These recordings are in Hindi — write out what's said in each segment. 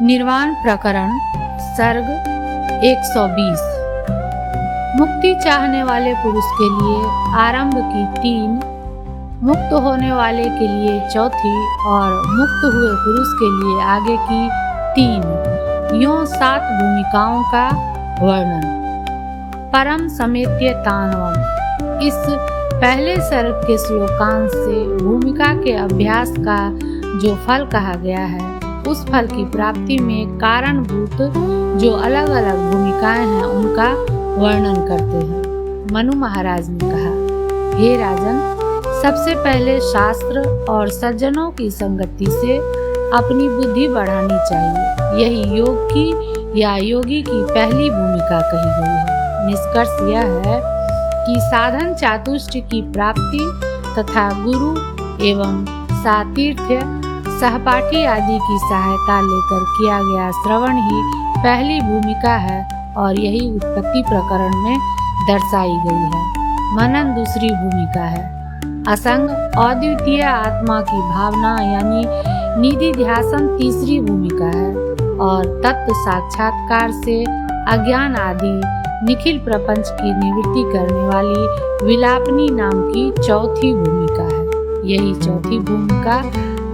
निर्वाण प्रकरण सर्ग 120। मुक्ति चाहने वाले पुरुष के लिए आरंभ की 3, मुक्त होने वाले के लिए 4 और मुक्त हुए पुरुष के लिए आगे की 3, यों 7 भूमिकाओं का वर्णन। परम समेत्य तानवम। इस पहले सर्ग के श्लोकांश से भूमिका के अभ्यास का जो फल कहा गया है, उस फल की प्राप्ति में कारणभूत जो अलग अलग भूमिकाएं हैं उनका वर्णन करते हैं। मनु महाराज ने कहा, हे राजन, सबसे पहले शास्त्र और सज्जनों की संगति से अपनी बुद्धि बढ़ानी चाहिए। यही योग की या योगी की पहली भूमिका कही गई है। निष्कर्ष यह है कि साधन चातुष्ट की प्राप्ति तथा गुरु एवं सातीर्थ्य सहपाठी आदि की सहायता लेकर किया गया श्रवण ही पहली भूमिका है और यही उत्पत्ति प्रकरण में दर्शाई गई है। मनन दूसरी भूमिका है। असंग अद्वितीय आत्मा की भावना यानी निधि ध्यासन तीसरी भूमिका है और तत्व साक्षात्कार से अज्ञान आदि निखिल प्रपंच की निवृत्ति करने वाली विलापनी नाम की 4थी भूमिका है। यही 4थी भूमिका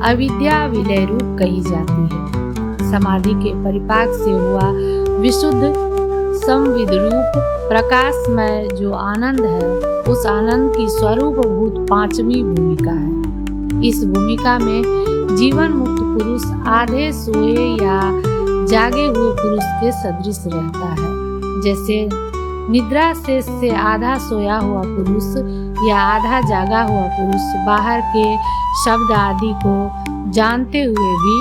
अविद्या विलय रूप कही जाती है। समाधि के परिपाक से हुआ विशुद्ध संविद रूप प्रकाशमय जो आनंद है, उस आनंद की स्वरूप भूत 5वीं भूमिका है। इस भूमिका में जीवन मुक्त पुरुष आधे सोए या जागे हुए पुरुष के सदृश रहता है। जैसे निद्रा से आधा सोया हुआ पुरुष या आधा जागा हुआ पुरुष बाहर के शब्द आदि को जानते हुए भी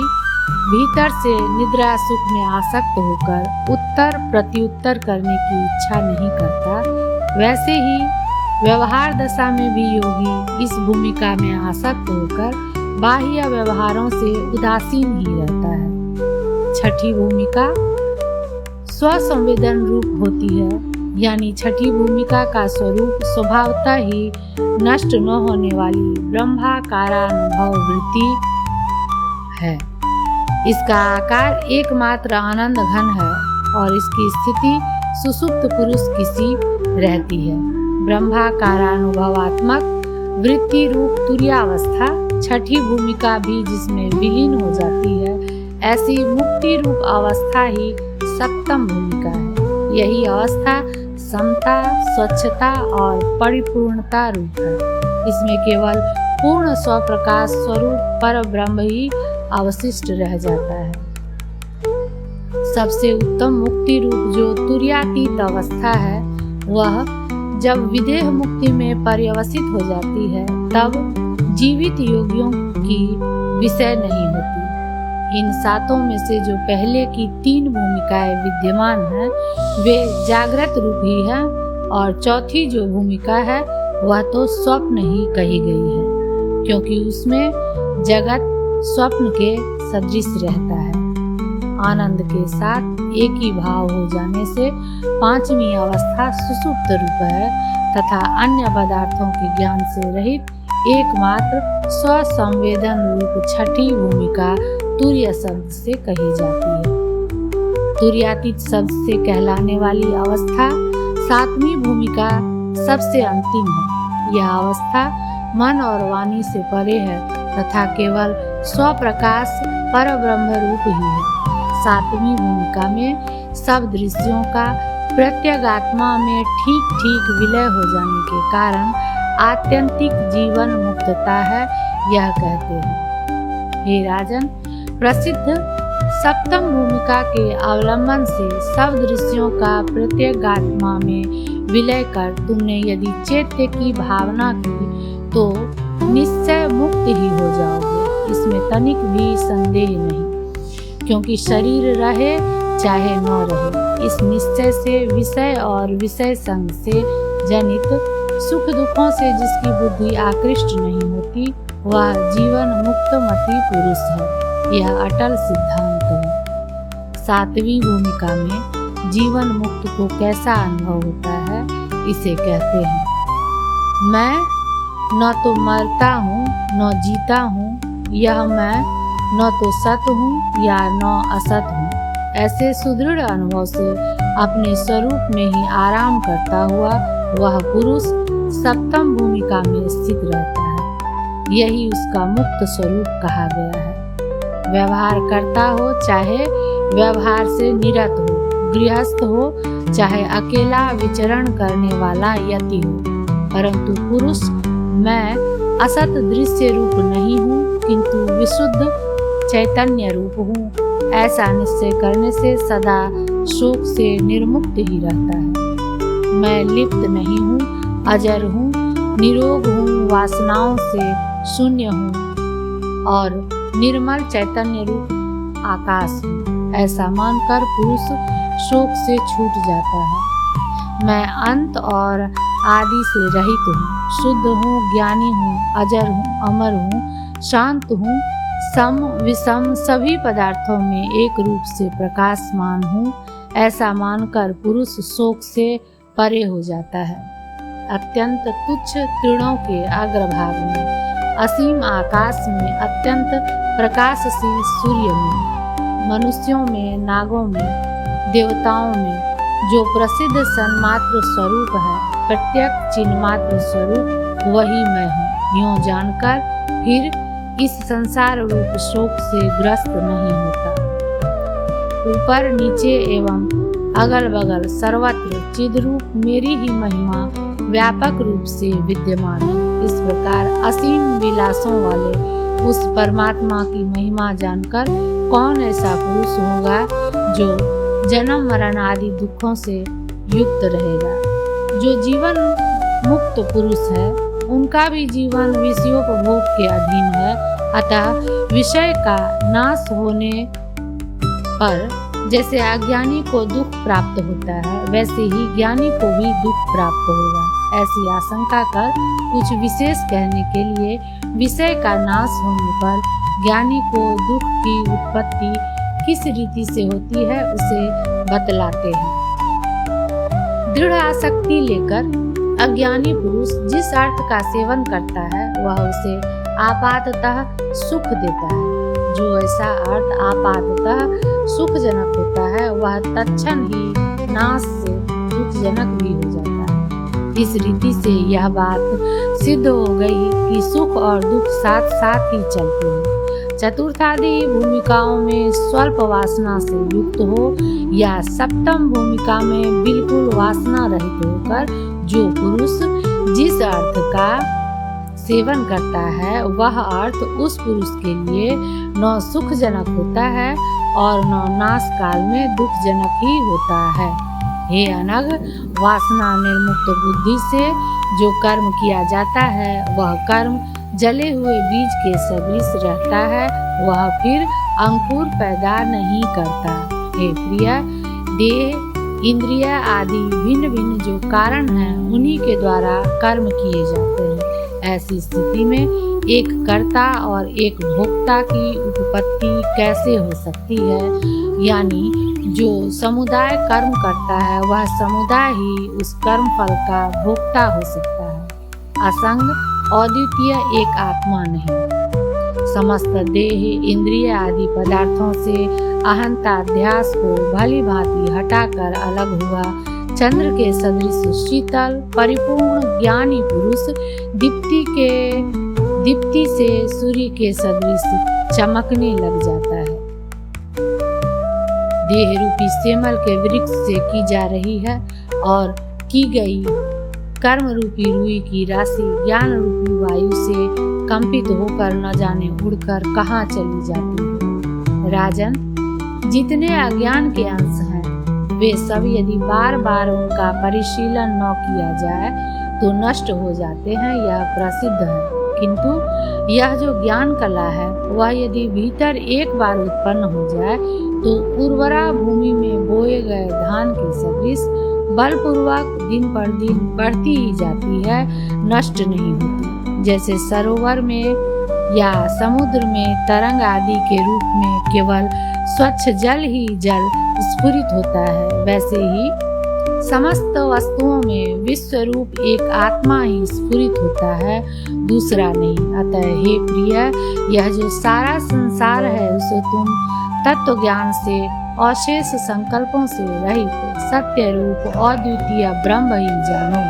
भीतर से निद्रा सुख में आसक्त होकर उत्तर प्रत्युत्तर करने की इच्छा नहीं करता, वैसे ही व्यवहार दशा में भी योगी इस भूमिका में आसक्त होकर बाह्य व्यवहारों से उदासीन ही रहता है। छठी भूमिका स्वसंवेदन रूप होती है, यानी छठी भूमिका का स्वरूप स्वभावतः ही नष्ट न होने वाली ब्रह्माकारानुभव वृत्ति है। इसका आकार एकमात्र आनंद घन है और इसकी स्थिति सुसुप्त पुरुष की सी रहती है। ब्रह्माकारानुभवात्मक वृत्ति रूप तुर्यावस्था छठी भूमिका भी जिसमें विलीन हो जाती है, ऐसी मुक्ति रूप अवस्था ही सप्तम भूमिका है। यही अवस्था समता, स्वच्छता और परिपूर्णता रूप है। इसमें केवल पूर्ण स्वप्रकाश स्वरूप पर ब्रह्म ही अवशिष्ट रह जाता है। सबसे उत्तम मुक्ति रूप जो तुर्यातीत अवस्था है, वह जब विदेह मुक्ति में पर्यवसित हो जाती है, तब जीवित योगियों की विषय नहीं होती। इन 7 में से जो पहले की 3 भूमिकाएं विद्यमान हैं, वे जागृत रूप ही हैं और 4थी जो भूमिका है वह तो स्वप्न ही कही गई है, क्योंकि उसमें जगत स्वप्न के सदृश रहता है। आनंद के साथ एक ही भाव हो जाने से 5वीं अवस्था सुसुप्त रूप है तथा अन्य पदार्थों के ज्ञान से रहित एकमात्र स्वसंवेदन रूप छठी भूमिका तुर्य शब्द से कही जाती है। तुर्यातीत शब्द से कहलाने वाली अवस्था 7वीं भूमिका सबसे अंतिम है। यह अवस्था मन और वाणी से परे है तथा केवल स्वप्रकाश पर ब्रह्म रूप ही है। 7वीं भूमिका में सब दृश्यों का प्रत्यगात्मा में ठीक ठीक विलय हो जाने के कारण आत्यंतिक जीवन मुक्तता है, यह कहते हैं। हे राजन, प्रसिद्ध सप्तम भूमिका के अवलंबन से सब दृश्यों का प्रत्यगात्मा में विलय कर तुमने यदि चैत्य की भावना की तो निश्चय मुक्त ही हो जाओगे। इसमें तनिक भी संदेह नहीं, क्योंकि शरीर रहे चाहे न रहे, इस निश्चय से विषय और विषय संग से जनित सुख दुखों से जिसकी बुद्धि आकृष्ट नहीं होती, वह जीवन मुक्त मति पुरुष है। यह अटल सिद्धांत है। 7वीं भूमिका में जीवन मुक्त को कैसा अनुभव होता है, इसे कहते हैं। मैं न तो मरता हूँ न जीता हूँ, यह मैं न तो सत हूँ या न असत हूँ। ऐसे सुदृढ़ अनुभव से अपने स्वरूप में ही आराम करता हुआ वह पुरुष सप्तम भूमिका में स्थित रहता है। यही उसका मुक्त स्वरूप कहा गया है। व्यवहार करता हो चाहे व्यवहार से निरत हो, गृहस्थ हो चाहे अकेला विचरण करने वाला यति हो, परंतु पुरुष मैं असत दृश्य रूप नहीं हूँ किंतु विशुद्ध चैतन्य रूप हूँ, ऐसा निश्चय करने से सदा शोक से निर्मुक्त ही रहता है। मैं लिप्त नहीं हूँ, अजर हूँ, निरोग हूँ, वासनाओं से शून्य हूँ और निर्मल चैतन्य रूप आकाश हूँ, ऐसा मानकर पुरुष शोक से छूट जाता है। मैं अंत और आदि से रहित हूँ, शुद्ध हूँ, ज्ञानी हूँ, अजर हूँ, अमर हूँ, शांत हूँ, सम विषम सभी पदार्थों में एक रूप से प्रकाशमान हूँ, ऐसा मानकर पुरुष शोक से परे हो जाता है। अत्यंत तुच्छ तृणों के अग्रभाग में, असीम आकाश में, अत्यंत प्रकाशशील सूर्य में, मनुष्यों में, नागों में, देवताओं में जो प्रसिद्ध सन्मात्र स्वरूप है, प्रत्यक्ष चिन्मात्र स्वरूप वही मैं हूँ, यूँ जानकर फिर इस संसार रूप शोक से ग्रस्त नहीं होता। ऊपर नीचे एवं अगल बगल सर्वत्र चिद्रूप मेरी ही महिमा व्यापक रूप से विद्यमान है। इस प्रकार असीम विलासों वाले उस परमात्मा की महिमा जानकर कौन ऐसा पुरुष होगा जो जन्म मरण आदि दुखों से युक्त रहेगा। जो जीवन मुक्त पुरुष है उनका भी जीवन विषयोपभोग के अधीन है, अतः विषय का नाश होने पर जैसे अज्ञानी को दुख प्राप्त होता है वैसे ही ज्ञानी को भी दुख प्राप्त होगा। ऐसी आशंका कर कुछ विशेष कहने के लिए विषय का नाश होने पर ज्ञानी को दुख की उत्पत्ति किस रीति से होती है उसे बतलाते हैं। दृढ़ आसक्ति लेकर अज्ञानी पुरुष जिस अर्थ का सेवन करता है वह उसे आपाततः सुख देता है। जो ऐसा अर्थ आपाततः सुखजनक होता है वह तत्क्षण ही नाश से दुखजनक भी हो जाता है। इस रीति से यह बात सिद्ध हो गई कि सुख और दुख साथ साथ ही चलते हैं। चतुर्थादि भूमिकाओं में स्वल्प वासना से युक्त हो या सप्तम भूमिका में बिल्कुल वासना रहित होकर जो पुरुष जिस अर्थ का सेवन करता है वह अर्थ उस पुरुष के लिए न सुखजनक होता है और न नाश काल में दुखजनक ही होता है। हे अनग, वासना निर्मुक्त बुद्धि से जो कर्म किया जाता है वह कर्म जले हुए बीज के सदृश रहता है, वह फिर अंकुर पैदा नहीं करता। हे प्रिय, देह इंद्रिय आदि भिन्न भिन्न जो कारण हैं उन्हीं के द्वारा कर्म किए जाते हैं। ऐसी स्थिति में एक कर्ता और एक भोक्ता की उत्पत्ति कैसे हो सकती है? यानी जो समुदाय कर्म करता है वह समुदाय ही उस कर्म फल का भोक्ता हो सकता है। असंग अद्वितीय एक आत्मा नहीं। समस्त देह इंद्रिय आदि पदार्थों से अहंताध्यास को भली भांति हटाकर अलग हुआ चंद्र के सदृश शीतल परिपूर्ण ज्ञानी पुरुष दीप्ति से सूर्य के सदृश चमकने लग जाता है। देह रूपी सेमल के वृक्ष से की जा रही है और की गई कर्म रूपी रुई की राशि ज्ञान रूपी वायु से कंपित होकर न जाने उड़कर कहाँ चली जाती है। राजन, जितने अज्ञान के अंश हैं वे सब यदि बार बार उनका परिशीलन न किया जाए तो नष्ट हो जाते हैं, यह प्रसिद्ध है। किंतु यह जो ज्ञान कला है वह यदि भीतर एक बार उत्पन्न हो जाए तो उर्वरा भूमि में बोए गए धान के सदृश बलपूर्वक दिन पर दिन बढ़ती ही जाती है, नष्ट नहीं होती। जैसे सरोवर में या समुद्र में तरंग आदि के रूप में केवल स्वच्छ जल ही जल स्फुरित होता है, वैसे ही समस्त वस्तुओं में विश्व रूप एक आत्मा ही स्फुरित होता है, दूसरा नहीं। अतः हे प्रिय, यह जो सारा संसार संसार है उसे तुम तत्व ज्ञान से अशेष संकल्पों से रहित सत्य रूप अद्वितीय ब्रह्म ही जानो।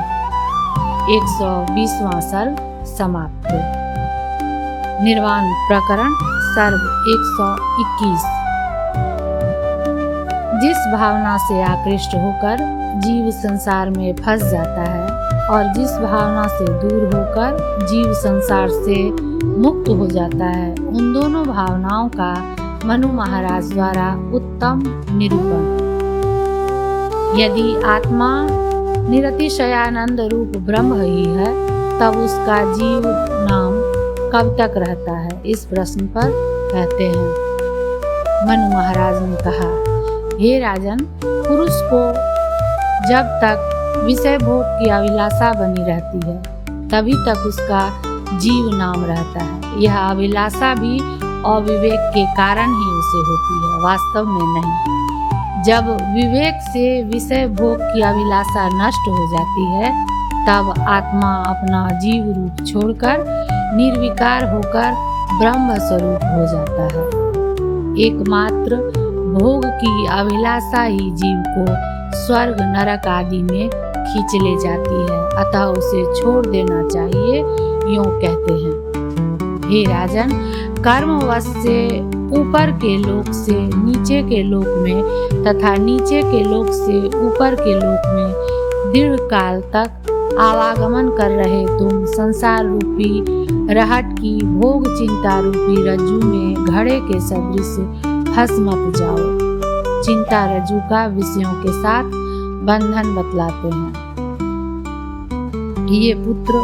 120वां सर्ग समाप्त। निर्वाण प्रकरण सर्ग 121। जिस भावना से आकृष्ट होकर जीव संसार में फंस जाता है और जिस भावना से दूर होकर जीव संसार से मुक्त हो जाता है, उन दोनों भावनाओं का मनु महाराज द्वारा उत्तम निरूपण। यदि आत्मा निरतिशयानंद रूप ब्रह्म ही है, तब उसका जीव नाम कब तक रहता है? इस प्रश्न पर कहते हैं, मनु महाराज ने कहा, हे राजन, पुरुष को जब तक विषय भोग की अभिलाषा बनी रहती है, तभी तक उसका जीव नाम रहता है। यह अभिलाषा भी अविवेक के कारण ही उसे होती है, वास्तव में नहीं। जब विवेक से विषय भोग की अभिलाषा नष्ट हो जाती है, तब आत्मा अपना जीव रूप छोड़कर निर्विकार होकर ब्रह्म स्वरूप हो जाता है। एकमात्र भोग की अभिलाषा ही जीव को स्वर्ग नरक आदि में खींच ले जाती है, अतः उसे छोड़ देना चाहिए, यूं कहते हैं। हे राजन, कर्मवश से ऊपर के लोक से नीचे के लोक में तथा नीचे के लोक से ऊपर के लोक में दीर्घ काल तक आवागमन कर रहे तुम संसार रूपी रहट की भोग चिंता रूपी रज्जु में घड़े के सदृश फंस मत जाओ। चिंता रज्जु का विषयों के साथ बंधन बतलाते हैं। ये पुत्र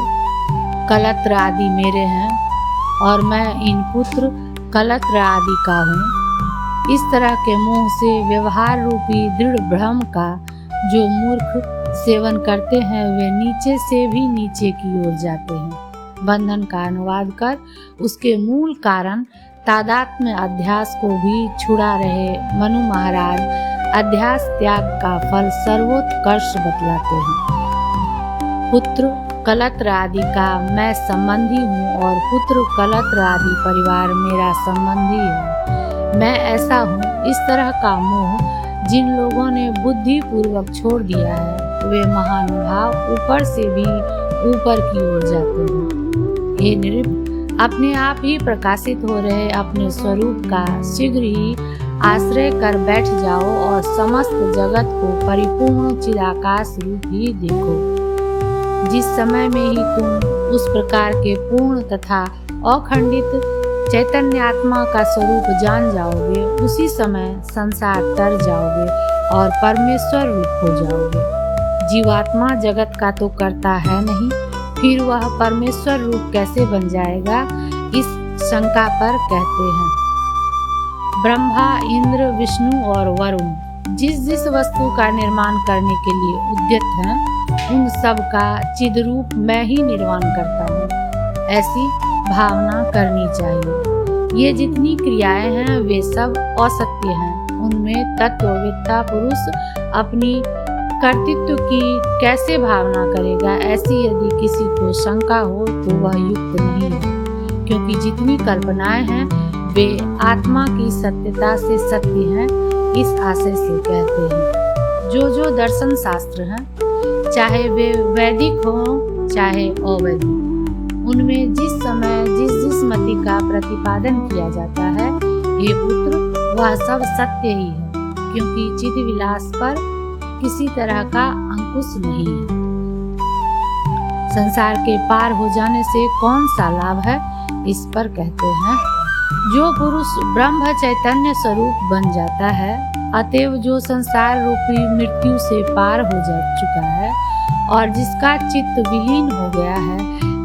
कलत्र आदि मेरे हैं और मैं इन पुत्र कलत्र आदि का हूँ। इस तरह के मोह से व्यवहार रूपी दृढ़ भ्रम का जो मूर्ख सेवन करते हैं, वे नीचे से भी नीचे की ओर जाते हैं। बंधन का अनुवाद कर उसके मूल कारण तादात्म्य अध्यास को भी छुड़ा रहे मनु महाराज अध्यास त्याग का फल सर्वोत्कर्ष बतलाते हैं। पुत्र कलत्र आदि का मैं संबंधी हूँ और पुत्र कलत्र आदि परिवार मेरा संबंधी है। मैं ऐसा हूँ। इस तरह का मोह जिन लोगों ने बुद्धि पूर्वक छोड़ दिया है, वे महानुभाव ऊपर से भी ऊपर की ओर जाते हैं। हे नृप, अपने आप ही प्रकाशित हो रहे अपने स्वरूप का शीघ्र ही आश्रय कर बैठ जाओ और समस्त जगत को परिपूर्ण चिदाकाश रूप ही देखो। जिस समय में ही तुम उस प्रकार के पूर्ण तथा अखंडित चैतन्यात्मा का स्वरूप जान जाओगे, उसी समय संसार तर जाओगे और परमेश्वर रूप हो जाओगे। जीवात्मा जगत का तो करता है नहीं, फिर वह परमेश्वर रूप कैसे बन जाएगा? इस शंका पर कहते हैं, ब्रह्मा, इंद्र, विष्णु और वरुण जिस जिस वस्तु का निर्माण करने के लिए उद्यत हैं, उन सब का चिद्रूप मैं ही निर्माण करता हूँ, ऐसी भावना करनी चाहिए। ये जितनी क्रियाएं हैं वे सब असत्य हैं। उनमें तत्ववेत्ता पुरुष अपनी कर्तृत्व की कैसे भावना करेगा? ऐसी यदि किसी को शंका हो तो वह युक्त नहीं है, क्योंकि जितनी कल्पनाएं हैं वे आत्मा की सत्यता से सत्य हैं। इस आशय से कहते हैं, जो दर्शन शास्त्र हैं, चाहे वे वैदिक हों चाहे अवैदिक, उनमें जिस समय जिस मति का प्रतिपादन किया जाता है, हे पुत्र, वह सब सत्य ही है, क्योंकि चिद विलास पर किसी तरह का अंकुश नहीं है। संसार के पार हो जाने से कौन सा लाभ है? इस पर कहते हैं, जो पुरुष ब्रह्म चैतन्य स्वरूप बन जाता है, अतएव जो संसार रूपी मृत्यु से पार हो जा चुका है और जिसका चित्त विलीन हो गया है,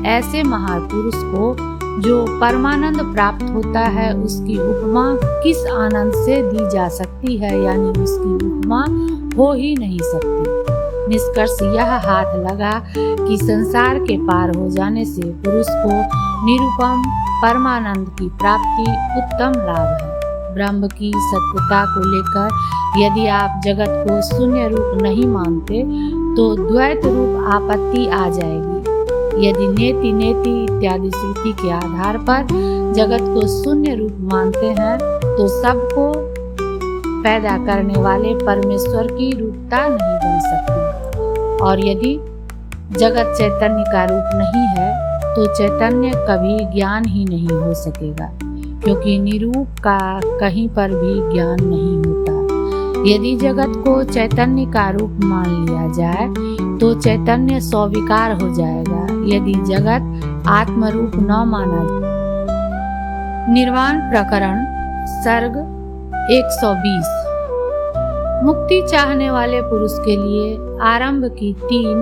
ऐसे महापुरुष को जो परमानंद प्राप्त होता है, उसकी उपमा किस आनंद से दी जा सकती है? यानी उसकी उपमा हो ही नहीं सकती। निष्कर्ष यह हाथ लगा कि संसार के पार हो जाने से पुरुष को निरुपम परमानंद की प्राप्ति उत्तम लाभ है। ब्रह्म की सत्यता को लेकर यदि आप जगत को शून्य रूप नहीं मानते, तो द्वैत रूप आपत्ति आ जाएगी। यदि नेति नेति इत्यादि श्रुति के आधार पर जगत को शून्य रूप मानते हैं तो सबको पैदा करने वाले परमेश्वर की रूपता नहीं बन सकती। और यदि जगत चैतन्य का रूप नहीं है तो चैतन्य कभी ज्ञान ही नहीं हो सकेगा, क्योंकि निरूप का कहीं पर भी ज्ञान नहीं होता। यदि जगत को चैतन्य का रूप मान लिया जाए तो चैतन्य स्वीकार हो जाएगा। यदि जगत आत्मरूप न माना जाए। निर्वाण प्रकरण सर्ग 120। मुक्ति चाहने वाले पुरुष के लिए आरंभ की 3,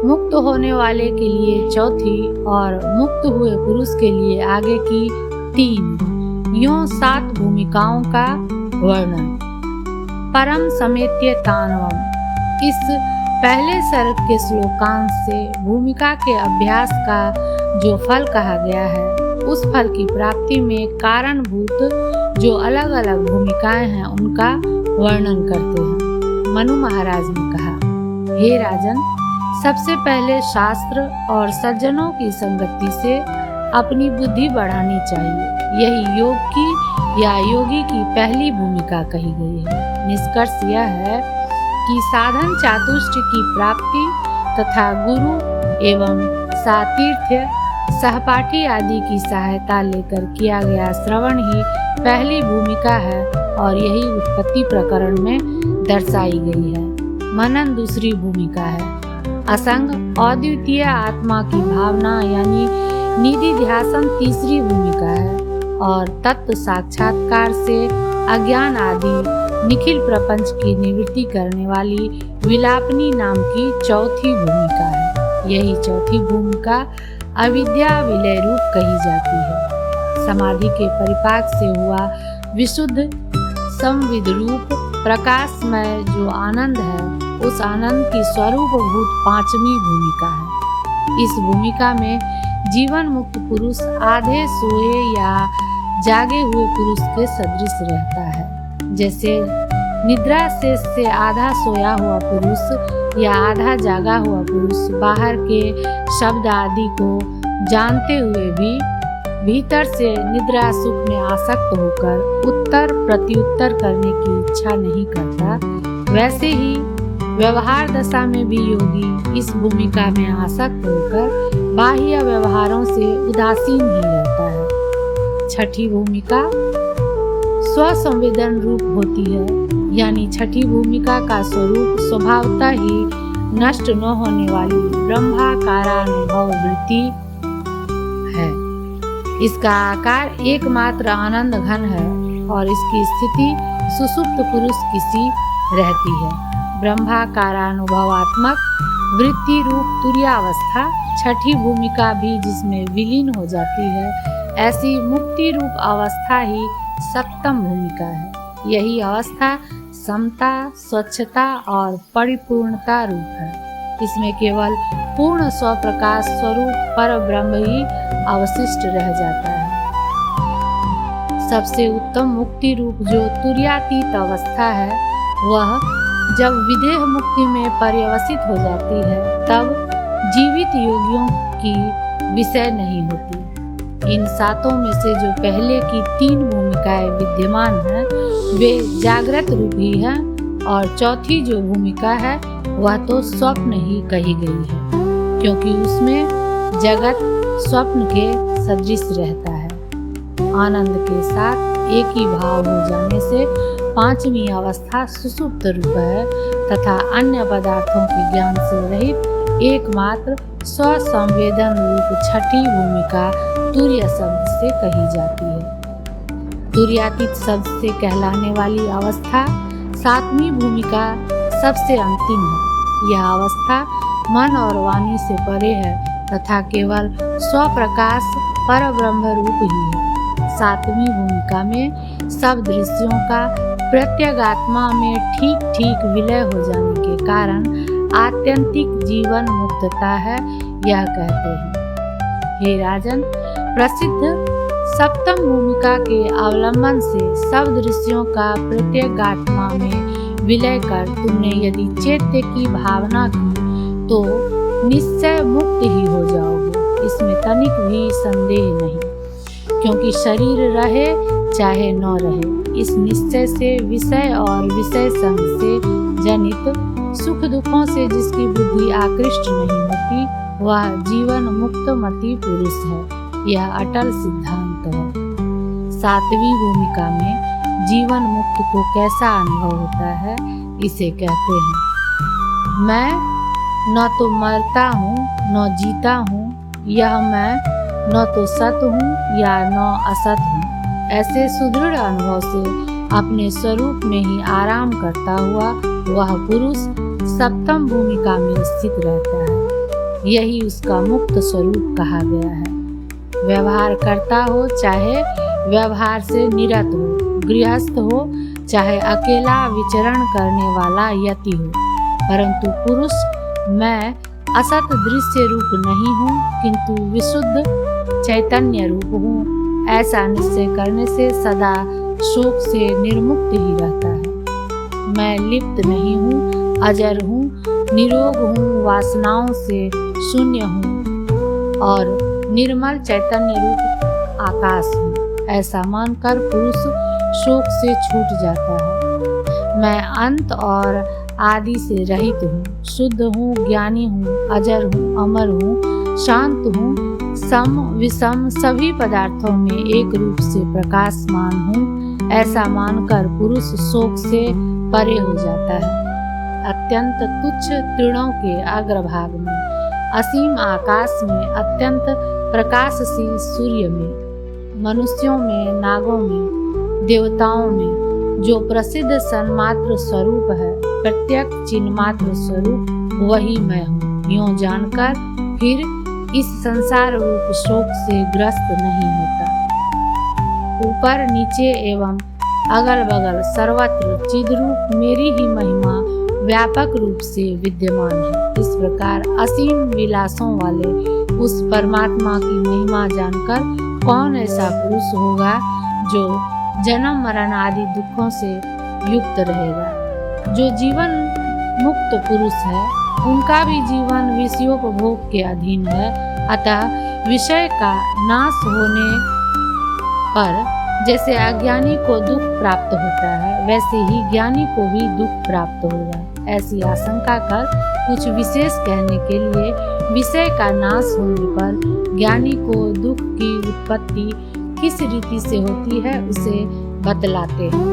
मुक्त होने वाले के लिए 4 और मुक्त हुए पुरुष के लिए आगे की 3, यों 7 भूमिकाओं का वर्णन। परम समेत्य तानवम। इस पहले सर्ग के श्लोकांश से भूमिका के अभ्यास का जो फल कहा गया है, उस फल की प्राप्ति में कारणभूत जो अलग अलग भूमिकाएं हैं उनका वर्णन करते हैं। मनु महाराज ने कहा, हे राजन, सबसे पहले शास्त्र और सज्जनों की संगति से अपनी बुद्धि बढ़ानी चाहिए। यही योग की या योगी की पहली भूमिका कही गई है। निष्कर्ष यह है कि साधन चातुष्ट की प्राप्ति तथा गुरु एवं सातीर्थ्य सहपाठी आदि की सहायता लेकर किया गया श्रवण ही पहली भूमिका है और यही उत्पत्ति प्रकरण में दर्शाई गई है। मनन दूसरी भूमिका है। असंग अद्वितीय आत्मा की भावना यानी निधि ध्यासन तीसरी भूमिका है और तत्व साक्षात्कार से अज्ञान आदि निखिल प्रपंच की निवृत्ति करने वाली विलापनी नाम की 4थी भूमिका है। यही 4थी भूमिका अविद्या विलय रूप कही जाती है। समाधि के परिपाक से हुआ विशुद्ध संविद रूप प्रकाशमय जो आनंद है, उस आनंद की स्वरूप भूत 5वीं भूमिका है। इस भूमिका में जीवन मुक्त पुरुष आधे सोए या जागे हुए पुरुष के सदृश रहता है। जैसे निद्रा से आधा सोया हुआ पुरुष या आधा जागा हुआ पुरुष बाहर के शब्द आदि को जानते हुए भी भीतर से निद्रा सुख में आसक्त होकर उत्तर प्रत्युत्तर करने की इच्छा नहीं करता, वैसे ही व्यवहार दशा में भी योगी इस भूमिका में आसक्त होकर बाह्य व्यवहारों से उदासीन ही रहता है। 6ठी भूमिका स्वसंवेदन रूप होती है, यानी 6ठी भूमिका का स्वरूप स्वभावतः ही नष्ट न होने वाली ब्रह्माकारानुभव वृत्ति है। इसका आकार एकमात्र आनंद घन है और इसकी स्थिति सुसुप्त पुरुष की सी रहती है। ब्रह्माकारानुभवात्मक वृत्ति रूप तुर्यावस्था 6ठी भूमिका भी जिसमें विलीन हो जाती है, ऐसी मुक्ति रूप अवस्था ही 7म भूमिका है। यही अवस्था समता, स्वच्छता और परिपूर्णता रूप है। इसमें केवल पूर्ण स्वप्रकाश स्वरूप पर ब्रह्म ही अवशिष्ट रह जाता है। सबसे उत्तम मुक्ति रूप जो तुर्यातीत अवस्था है, वह जब विदेह मुक्ति में पर्यवसित हो जाती है तब जीवित योगियों की विषय नहीं होती। इन 7 में से जो पहले की 3 भूमिकाएं विद्यमान हैं, वे जागृत रूप ही हैं और 4थी जो भूमिका है वह तो स्वप्न ही कही गई है, क्योंकि उसमें जगत स्वप्न के सदृश रहता है। आनंद के साथ एक ही भाव हो जाने से 5वीं अवस्था सुसुप्त रूप है तथा अन्य पदार्थों के ज्ञान से रहित एकमात्र स्वसंवेदन रूप 6ठी भूमिका तुर्य शब्द से कही जाती है। तुर्यातीत शब्द से कहलाने वाली अवस्था 7वीं भूमिका सबसे अंतिम है। यह अवस्था मन और वाणी से परे है तथा केवल स्वप्रकाश पर ब्रह्म रूप ही है। 7वीं भूमिका में सब दृश्यों का प्रत्यगात्मा में ठीक ठीक विलय हो जाने के कारण आत्यंतिक जीवन मुक्तता है, यह कहते हैं। हे राजन, प्रसिद्ध 7म भूमिका के अवलंबन से सब दृश्यों का प्रत्यगात्मा में विलय कर तुमने यदि चैत्य की भावना की तो निश्चय मुक्त ही हो जाओगे, इसमें तनिक भी संदेह नहीं। क्योंकि शरीर रहे चाहे न रहे, इस निश्चय से विषय और विषय संग से जनित सुख दुखों से जिसकी बुद्धि आकृष्ट नहीं होती, वह जीवन मुक्त मति पुरुष है। यह अटल सिद्धांत है। 7वीं भूमिका में जीवन मुक्त को कैसा अनुभव होता है, इसे कहते हैं, मैं न तो मरता हूँ न जीता हूँ, यह मैं न तो सत हूँ या न असत हूँ। ऐसे सुदृढ़ अनुभव से अपने स्वरूप में ही आराम करता हुआ वह पुरुष 7वीं भूमिका में स्थित रहता है। यही उसका मुक्त स्वरूप कहा गया है। व्यवहार करता हो चाहे व्यवहार से निरत हो, गृहस्थ हो चाहे अकेला विचरण करने वाला यति हो, परंतु पुरुष मैं असत दृश्य रूप नहीं हूँ किंतु विशुद्ध चैतन्य रूप हूँ, ऐसा निश्चय करने से सदा शोक से निर्मुक्त ही रहता है। मैं लिप्त नहीं हूँ, अजर हूँ, निरोग हूँ, वासनाओं से शून्य हूँ और निर्मल चैतन्य रूप आकाश हूँ, ऐसा मानकर पुरुष शोक से छूट जाता है। मैं अंत और आदि से रहित हूँ, शुद्ध हूँ, ज्ञानी हूँ, अजर हूँ, अमर हूँ, शांत हूँ, सम विषम सभी पदार्थों में एक रूप से प्रकाशमान हूँ, ऐसा मानकर पुरुष शोक से परे हो जाता है। अत्यंत तुच्छ तृणों के अग्रभाग में, असीम आकाश में, अत्यंत प्रकाशशील सूर्य में, मनुष्यों में, नागों में, देवताओं में जो प्रसिद्ध सन्मात्र स्वरूप है, प्रत्येक चिन्मात्र स्वरूप वही मैं हूँ, यूँ जानकर फिर इस संसार रूप शोक से ग्रस्त नहीं होता। ऊपर नीचे एवं अगल बगल सर्वत्र चिद्रूप मेरी ही महिमा व्यापक रूप से विद्यमान है। इस प्रकार असीम विलासों वाले उस परमात्मा की महिमा जानकर कौन ऐसा पुरुष होगा जो जन्म मरण आदि दुखों से युक्त रहेगा। जो जीवन मुक्त पुरुष है उनका भी जीवन विषयोपभोग के अधीन है, अतः विषय का नाश होने पर जैसे अज्ञानी को दुख प्राप्त होता है, वैसे ही ज्ञानी को भी दुख प्राप्त होगा। ऐसी आशंका कर कुछ विशेष कहने के लिए विषय का नाश होने पर ज्ञानी को दुख की उत्पत्ति किस रीति से होती है उसे बतलाते हैं।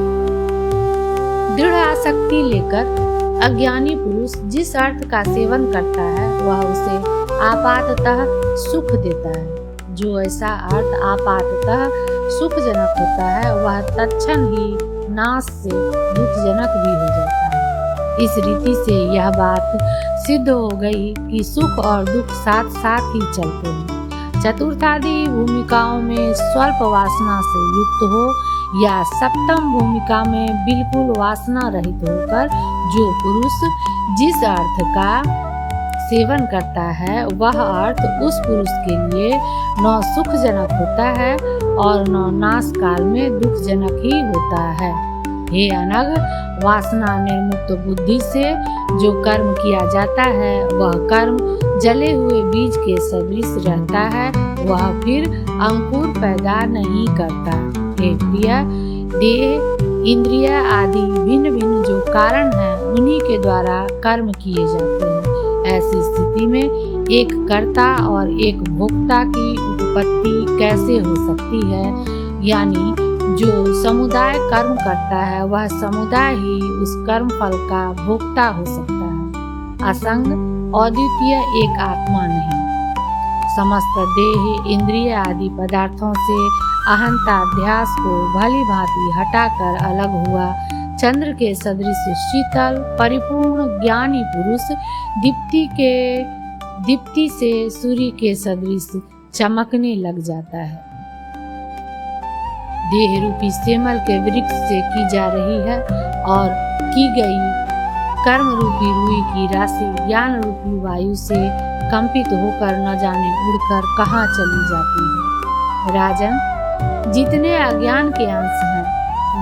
दृढ़ आसक्ति लेकर अज्ञानी पुरुष जिस अर्थ का सेवन करता है वह उसे आपाततः सुख देता है। जो ऐसा अर्थ आपाततः सुखजनक होता है वह तत्क्षण ही नाश से दुखजनक भी हो जाता है। इस रीति से यह बात सिद्ध हो गई कि सुख और दुख साथ साथ ही चलते हैं। चतुर्थादि भूमिकाओं में स्वल्प वासना से युक्त हो या सप्तम भूमिका में बिल्कुल वासना रहित होकर जो पुरुष जिस अर्थ का सेवन करता है वह अर्थ उस पुरुष के लिए न सुखजनक होता है और न नाश काल में दुखजनक ही होता है। हे अनग, वासना निर्मुक्त बुद्धि से जो कर्म किया जाता है वह कर्म जले हुए बीज के सदृश रहता है, वह फिर अंकुर पैदा नहीं करता। हे प्रिय, देह इंद्रिय आदि भिन्न भिन्न जो कारण हैं उन्हीं के द्वारा कर्म किए जाते हैं। ऐसी स्थिति में एक कर्ता और एक भोक्ता की उत्पत्ति कैसे हो सकती है? यानी जो समुदाय कर्म करता है वह समुदाय ही उस कर्म फल का भोक्ता हो सकता है। असंग अद्वितीय एक आत्मा नहीं। समस्त देह इंद्रिय आदि पदार्थों से अहंता ध्यास को भली भांति हटाकर अलग हुआ चंद्र के सदृश शीतल परिपूर्ण ज्ञानी पुरुष दीप्ति से सूर्य के सदृश चमकने लग जाता है। देह रूपी सेमल के वृक्ष से की जा रही है और की गई कर्म रूपी रुई की राशि ज्ञान रूपी वायु से कंपित होकर न जाने उड़कर कहाँ चली जाती है। राजन, जितने अज्ञान के अंश हैं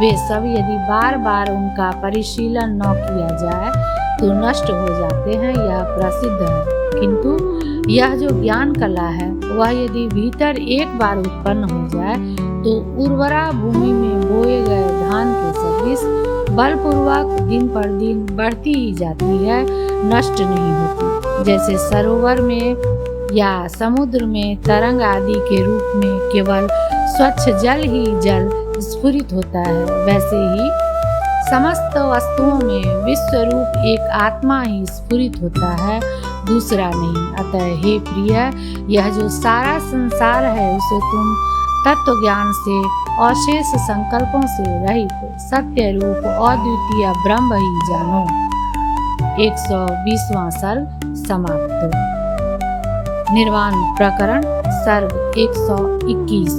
वे सब यदि बार बार उनका परिशीलन न किया जाए तो नष्ट हो जाते हैं, यह प्रसिद्ध है। किंतु यह जो ज्ञान कला है वह यदि भीतर एक बार उत्पन्न हो जाए तो उर्वरा भूमि में बोए गए धान के सदृश बलपूर्वक दिन पर दिन बढ़ती ही जाती है, नष्ट नहीं होती। जैसे सरोवर में या समुद्र में तरंग आदि के रूप में केवल स्वच्छ जल ही जल स्फुरित होता है, वैसे ही समस्त वस्तुओं में विश्व रूप एक आत्मा ही स्फुरित होता है, दूसरा नहीं। अतः हे प्रिय, यह जो सारा संसार है उसे तुम तत्व ज्ञान से अशेष संकल्पों से रहित सत्य रूप अद्वितीय ब्रह्म ही जानो। 120वां सर्ग समाप्त। निर्वाण प्रकरण सर्ग 121।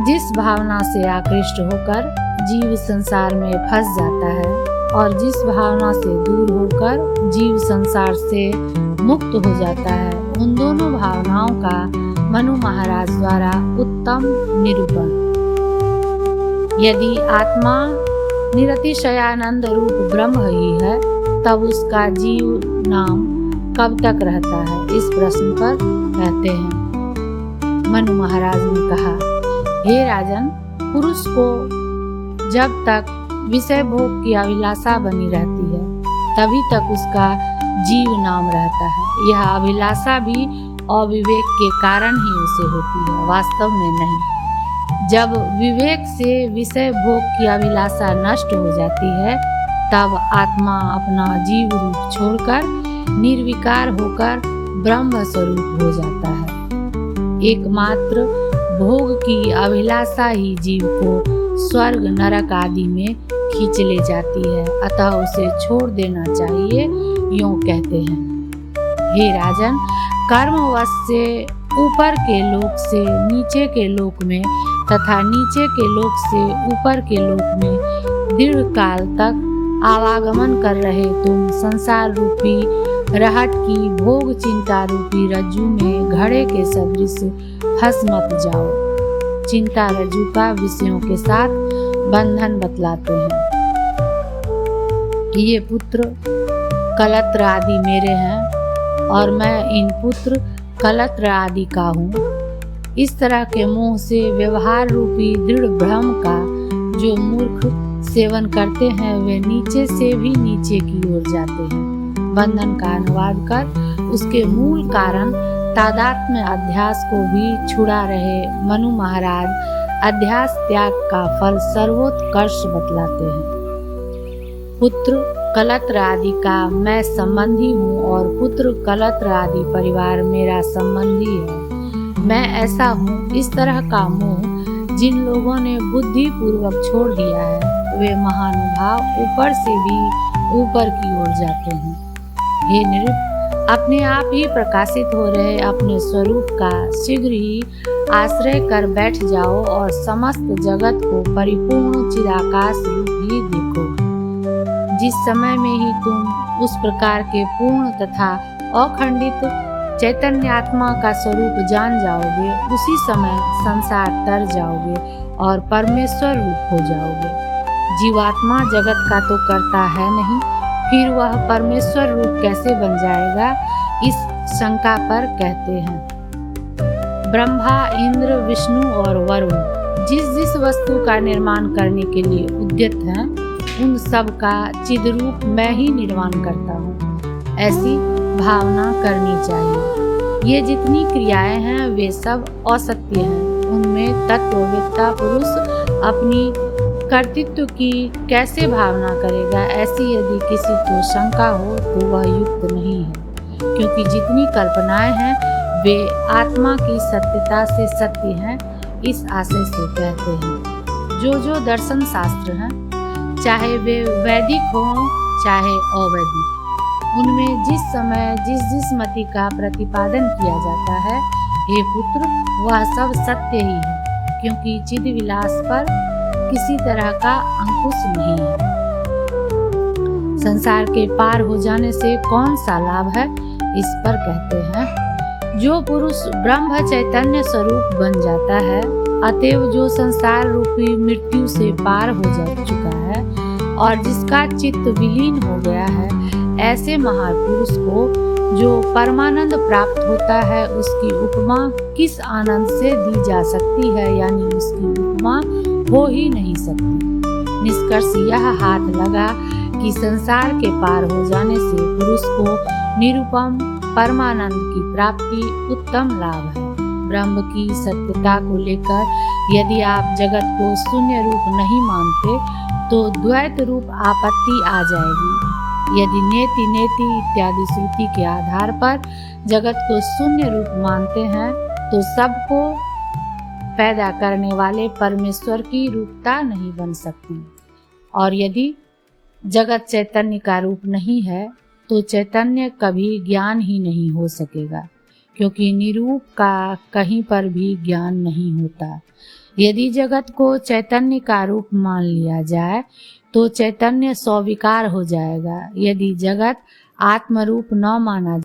जिस भावना से आकृष्ट होकर जीव संसार में फंस जाता है और जिस भावना से दूर होकर जीव संसार से मुक्त हो जाता है, उन दोनों भावनाओं का मनु महाराज द्वारा उत्तम निरूपण। यदि आत्मा निरतिशयानंद रूप ब्रह्म ही है, तब उसका जीव नाम कब तक रहता है? इस प्रश्न पर कहते हैं, मनु महाराज ने कहा, हे राजन, पुरुष को जब तक विषय भोग की अभिलाषा बनी रहती है तभी तक उसका जीव नाम रहता है। यह अभिलाषा भी अविवेक के कारण ही उसे होती है, वास्तव में नहीं। जब विवेक से विषय भोग की अभिलाषा नष्ट हो जाती है तब आत्मा अपना जीव रूप छोड़कर निर्विकार होकर ब्रह्म स्वरूप हो जाता है। एकमात्र भोग की अभिलाषा ही जीव को स्वर्ग नरक आदि में खींच ले जाती है, अतः उसे छोड़ देना चाहिए। यूं कहते हैं, हे राजन, कर्मवश से ऊपर के लोक से नीचे के लोक में तथा नीचे के लोक से ऊपर के लोक में दीर्घ काल तक आवागमन कर रहे तुम संसार रूपी रहट की भोग चिंता रूपी रज्जू में घड़े के सदृश फंस मत जाओ। चिंता रज्जू का विषयों के साथ बंधन बतलाते हैं। ये पुत्र कलत्र आदि मेरे हैं और मैं इन पुत्र कलत्र आदि का हूँ। इस तरह के मोह से व्यवहार रूपी दृढ़ भ्रम का जो मूर्ख सेवन करते हैं वे नीचे से भी नीचे की ओर जाते हैं। बंधन का अनुवाद कर उसके मूल कारण तादात्म्य अध्यास को भी छुड़ा रहे मनु महाराज अध्यास त्याग का फल सर्वोत्कर्ष बतलाते हैं। पुत्र कलत्र आदि का मैं संबंधी हूँ और पुत्र कलत्र आदि परिवार मेरा संबंधी है। मैं ऐसा हूँ। इस तरह का मोह जिन लोगों ने बुद्धि पूर्वक छोड़ दिया है वे महानुभाव ऊपर से भी ऊपर की ओर जाते हैं। हे नृप, अपने आप ही प्रकाशित हो रहे अपने स्वरूप का शीघ्र ही आश्रय कर बैठ जाओ और समस्त जगत को परिपूर्ण चिदाकाश रूप ही देखो। जिस समय में ही तुम उस प्रकार के पूर्ण तथा अखंडित चैतन्यात्मा का स्वरूप जान जाओगे, उसी समय संसार तर जाओगे और परमेश्वर रूप हो जाओगे। जीवात्मा जगत का तो करता है नहीं, फिर वह परमेश्वर रूप कैसे बन जाएगा? इस शंका पर कहते हैं, ब्रह्मा, इंद्र, विष्णु और वरुण जिस जिस वस्तु का निर्माण करने के लिए उद्यत हैं, उन सब का चिद्रूप मैं ही निर्माण करता हूँ। ऐसी भावना करनी चाहिए। ये जितनी क्रियाएं हैं वे सब असत्य हैं। उनमें तत्ववेत्ता पुरुष अपनी कर्तृत्व की कैसे भावना करेगा? ऐसी यदि किसी को शंका हो तो वह युक्त नहीं है, क्योंकि जितनी कल्पनाएं हैं वे आत्मा की सत्यता से सत्य हैं। इस आशय से कहते हैं, जो दर्शन शास्त्र हैं, चाहे वे वैदिक हों चाहे अवैदिक, उनमें जिस समय जिस मति का प्रतिपादन किया जाता है, हे पुत्र, वह सब सत्य ही है, क्योंकि चिद विलास पर किसी तरह का अंकुश नहीं है। संसार के पार हो जाने से कौन सा लाभ है? इस पर कहते हैं, जो पुरुष ब्रह्म चैतन्य स्वरूप बन जाता है, अतएव जो संसार रूपी मृत्यु से पार हो जा चुका है और जिसका चित्त विलीन हो गया है, ऐसे महापुरुष को जो परमानंद प्राप्त होता है उसकी उपमा किस आनंद से दी जा सकती है, यानी उसकी उपमा हो ही नहीं सकती। निष्कर्ष यह हाथ लगा कि संसार के पार हो जाने से पुरुष को निरुपम परमानंद की प्राप्ति उत्तम लाभ है। ब्रह्म की सत्यता को लेकर यदि आप जगत को शून्य रूप नहीं मानते तो द्वैत रूप आपत्ति आ जाएगी। यदि नेति नेति इत्यादि श्रुति के आधार पर जगत को शून्य रूप मानते हैं तो सबको पैदा करने वाले परमेश्वर की रूपता नहीं बन सकती। और यदि जगत चैतन्य का रूप नहीं है तो चैतन्य कभी ज्ञान ही नहीं हो सकेगा, क्योंकि निरूप का कहीं पर भी ज्ञान नहीं होता। यदि जगत को चैतन्य का रूप मान लिया जाए तो चैतन्य स्वीकार हो जाएगा। यदि जगत आत्मरूप न माना